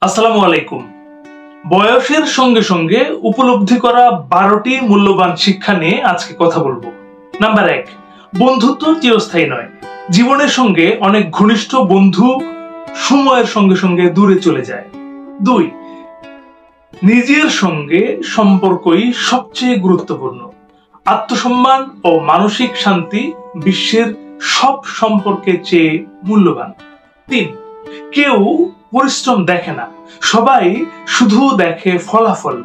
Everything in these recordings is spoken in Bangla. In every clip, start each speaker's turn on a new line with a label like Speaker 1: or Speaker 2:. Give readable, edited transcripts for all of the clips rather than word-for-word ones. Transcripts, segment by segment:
Speaker 1: আসসালামু আলাইকুম। বয়সের সঙ্গে সঙ্গে উপলব্ধি করা 12টি মূল্যবান শিক্ষা নিয়ে আজকে কথা বলবো। নাম্বার 1, বন্ধুত্ব চিরস্থায়ী নয়। জীবনের সঙ্গে অনেক ঘনিষ্ঠ বন্ধু সময়ের সঙ্গে সঙ্গে দূরে চলে যায়। 2, নিজের সঙ্গে সম্পর্কই সবচেয়ে গুরুত্বপূর্ণ। আত্মসম্মান ও মানসিক শান্তি বিশ্বের সব সম্পর্কের চেয়ে মূল্যবান। 3, কেউ পরিশ্রম দেখে না, সবাই শুধু দেখে ফলাফল।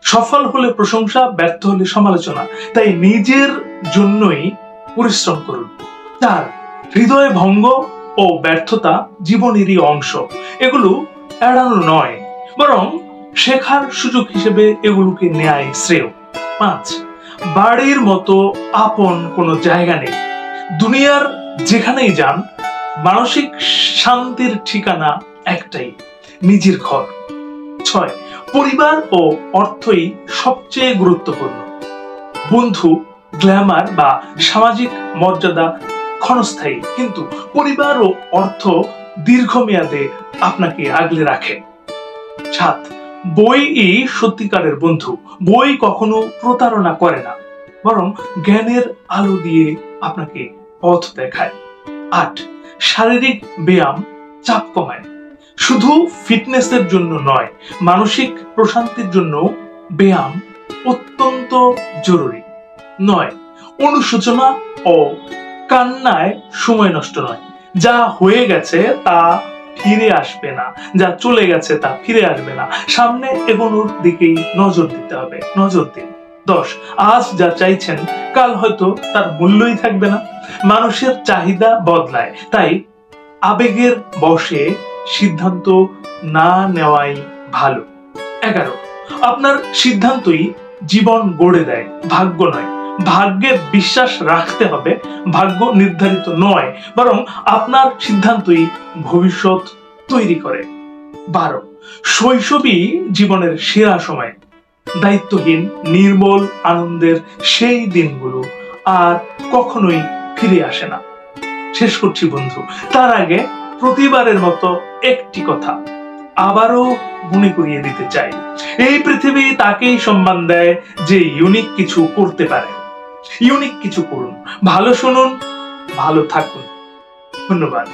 Speaker 1: সফল হলে প্রশংসা, ব্যর্থ হলে সমালোচনা। তাই নিজের জন্যই পরিশ্রম করুন। 4, হৃদয় ভঙ্গ ও ব্যর্থতা জীবনেরই অংশ। এগুলো এড়ানো নয়, বরং শেখার সুযোগ হিসেবে এগুলোকে নেয় শ্রেয়। 5, বাড়ির মতো আপন কোনো জায়গা নেই। দুনিয়ার যেখানেই যান, মানসিক শান্তির ঠিকানা একটাই, নিজের ঘর। 6, পরিবার ও অর্থই সবচেয়ে গুরুত্বপূর্ণ। বন্ধু, গ্ল্যামার বা সামাজিক মর্যাদা ক্ষণস্থায়ী, কিন্তু পরিবার ও অর্থ দীর্ঘমেয়াদে আপনাকে আগলে রাখে। 7, বইই সত্যিকারের বন্ধু। বই কখনো প্রতারণা করে না, বরং জ্ঞানের আলো দিয়ে আপনাকে পথ দেখায়। 8, শারীরিক ব্যায়াম চাপ কমায়। শুধু ফিটনেসের জন্য নয়, মানসিক প্রশান্তির জন্য ব্যায়াম অত্যন্ত জরুরি। 9, অনুশোচনা ও কান্নায় সময় নষ্ট নয়। যা হয়ে গেছে তা ফিরে আসবে না, যা চলে গেছে তা ফিরে আসবে না। সামনে এগোনোর দিকেই নজর দিতে হবে, নজর দিন। 10, আজ যা চাইছেন কাল হয়তো তার মূল্যই থাকবে না। মানুষের চাহিদা বদলায়, তাই আবেগের বশে সিদ্ধান্ত না নেওয়াই ভালো। 11, আপনার সিদ্ধান্তই জীবন গড়ে দেয়, ভাগ্য নয়। ভাগ্যে বিশ্বাস রাখতে হবে। ভাগ্য নির্ধারিত নয়, বরং আপনার সিদ্ধান্তই ভবিষ্যৎ তৈরি করে। 12, শৈশবই জীবনের সেরা সময়। দায়িত্বহীন নির্মল আনন্দের সেই দিনগুলো আর কখনোই ফিরে আসে না। শেষ করছি বন্ধু, তার আগে প্রতিবারের মতো একটি কথা আবারও মনে করিয়ে দিতে চাই। এই পৃথিবী তাকেই সম্মান দেয় যে ইউনিক কিছু করতে পারে। ইউনিক কিছু করুন, ভালো শুনুন, ভালো থাকুন। ধন্যবাদ।